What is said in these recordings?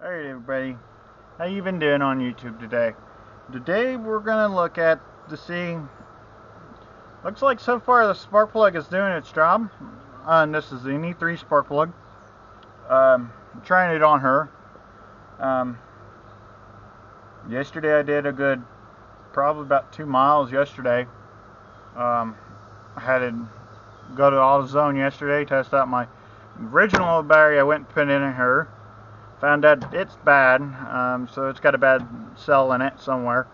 Alright everybody, how you been doing on YouTube today? Today we're gonna look at to see, looks like so far the spark plug is doing its job. And this is the NE3 spark plug. I'm trying it on her. Yesterday I did a good, probably about 2 miles yesterday. I had to go to AutoZone yesterday, test out my original battery I went and put in her. Found out it's bad, so it's got a bad cell in it somewhere.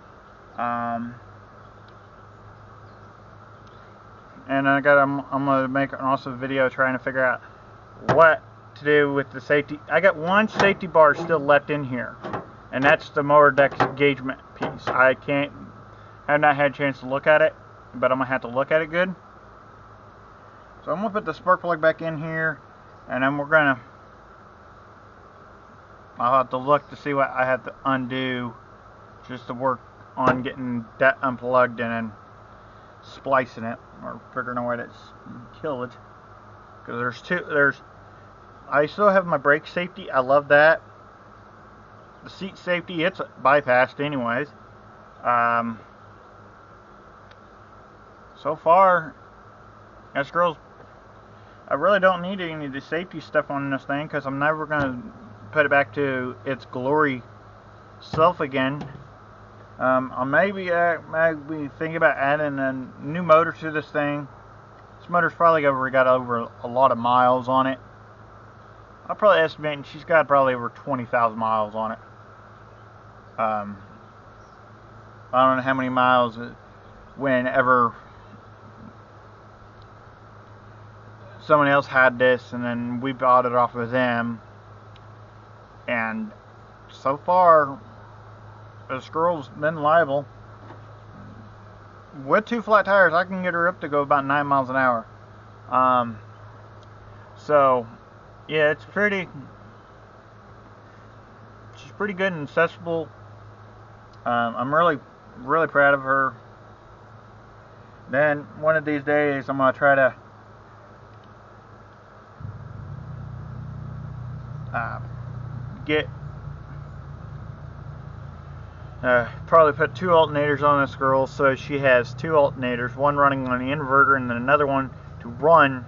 And I'm gonna make an awesome video trying to figure out what to do with the safety. I got one safety bar still left in here, and that's the motor deck engagement piece. I have not had a chance to look at it, but I'm gonna have to look at it good. So I'm gonna put the spark plug back in here, and then I'll have to look to see what I have to undo just to work on getting that unplugged and then splicing it or figuring out where to kill it. Because I still have my brake safety. I love that. The seat safety, it's bypassed anyways. So far, this girl's, I really don't need any of the safety stuff on this thing because I'm never going to put it back to its glory self again. I maybe thinking about adding a new motor to this thing. This motor's probably got over a lot of miles on it. I'll probably estimate she's got probably over 20,000 miles on it. I don't know how many miles whenever someone else had this and then we bought it off of them. And so far, this girl's been reliable. With 2 flat tires, I can get her up to go about 9 miles an hour. So, yeah, she's pretty good and accessible. I'm really proud of her. Then, one of these days, I'm going to try to probably put 2 alternators on this girl, so she has 2 alternators, one running on the inverter and then another one to run.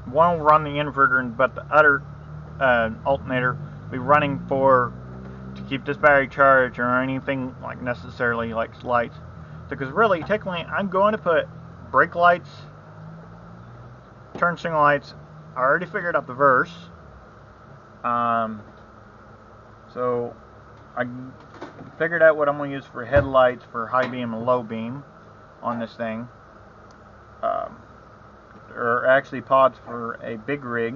One will run the inverter, but the other alternator will be running to keep this battery charged or anything like necessarily like lights. Because really, technically, I'm going to put brake lights, turn signal lights. I already figured out the verse. So I figured out what I'm going to use for headlights for high beam and low beam on this thing. Or actually pods for a big rig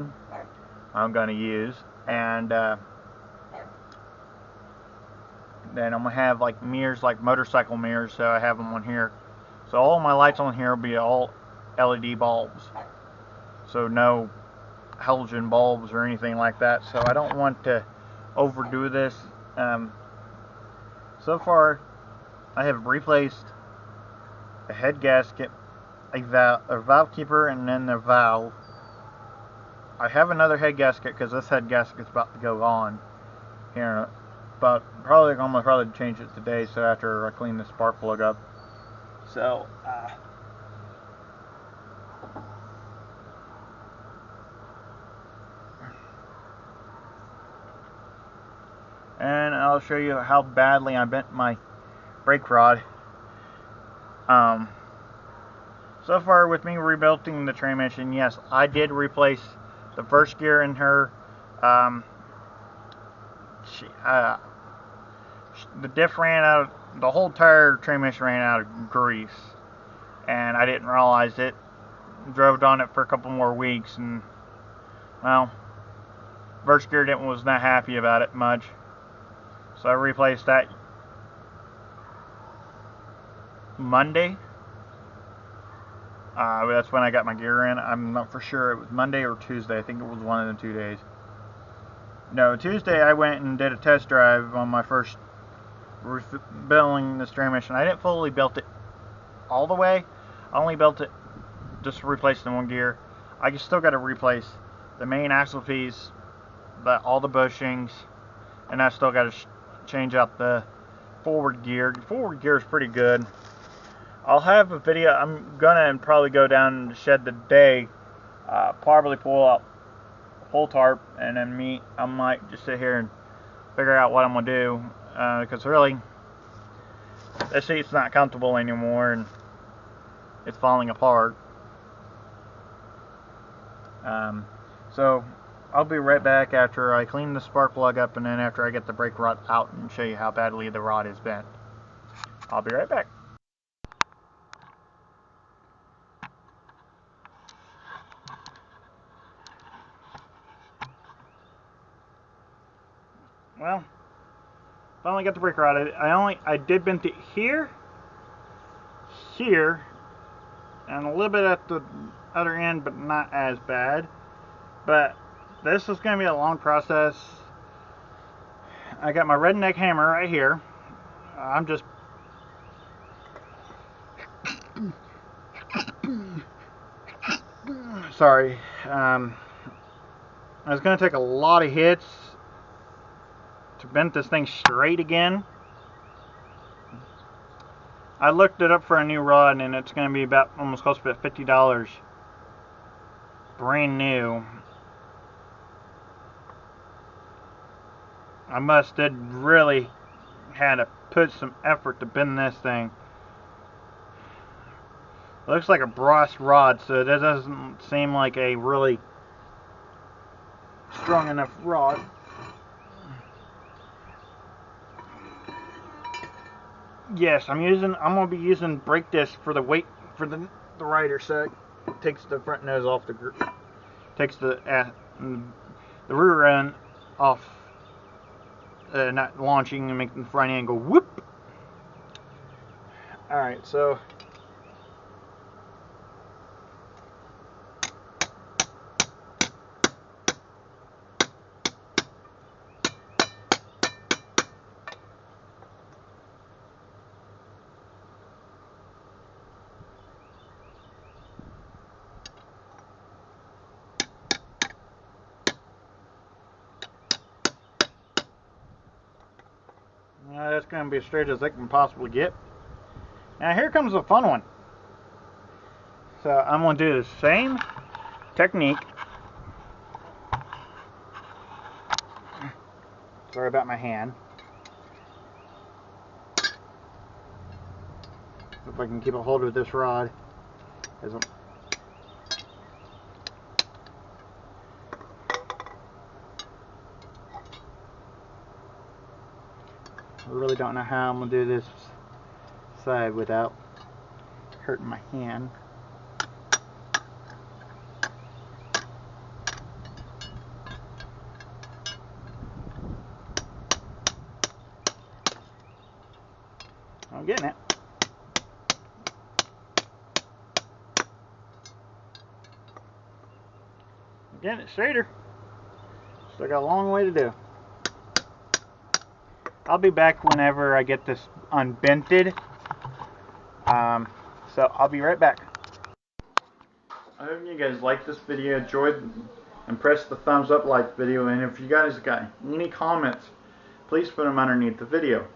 I'm going to use. And then I'm going to have like mirrors, like motorcycle mirrors, so I have them on here. So all my lights on here will be all LED bulbs. So no halogen bulbs or anything like that. So I don't want to overdo this. So far, I have replaced a head gasket, a valve keeper, and then the valve. I have another head gasket because this head gasket's about to go on here, but I'm gonna probably change it today. So after I clean the spark plug up, so. And I'll show you how badly I bent my brake rod. So far with me rebuilding the transmission, yes, I did replace the first gear in her. The diff ran out, the whole tire transmission ran out of grease, and I didn't realize it. Drove on it for a couple more weeks, and well, first gear was not happy about it much. So I replaced that Monday. That's when I got my gear in. I'm not for sure. It was Monday or Tuesday. I think it was one of the 2 days. No, Tuesday I went and did a test drive on my first building this transmission. I didn't fully build it all the way. I only built it just to replace the one gear. I still got to replace the main axle piece, all the bushings, and I still got to change out the forward gear. Forward gear is pretty good. I'll have a video. I'm gonna probably go down and shed today, probably pull out full tarp, and then I might just sit here and figure out what I'm gonna do, because really this seat's not comfortable anymore and it's falling apart. So I'll be right back after I clean the spark plug up, and then after I get the brake rod out and show you how badly the rod is bent. I'll be right back. Well, finally got the brake rod. I did bend it here, and a little bit at the other end, but not as bad. But this is going to be a long process. I got my redneck hammer right here. I'm just sorry. It's going to take a lot of hits to bend this thing straight again. I looked it up for a new rod, and it's going to be about almost close to $50, brand new. I must have really had to put some effort to bend this thing. It looks like a brass rod, so that doesn't seem like a really strong enough rod. Yes, I'm gonna be using brake disc for the weight for the rider, so it takes the front nose off the takes the rear end off, not launching and making the front end go whoop. All right, so that's going to be as straight as I can possibly get. Now here comes the fun one. So I'm going to do the same technique. Sorry about my hand. If I can keep a hold of this rod. I really don't know how I'm going to do this side without hurting my hand. I'm getting it. I'm getting it straighter. Still got a long way to do. I'll be back whenever I get this unbented. So I'll be right back. I hope you guys liked this video, enjoyed, and press the thumbs up like video. And if you guys got any comments, please put them underneath the video.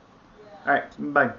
Alright, bye.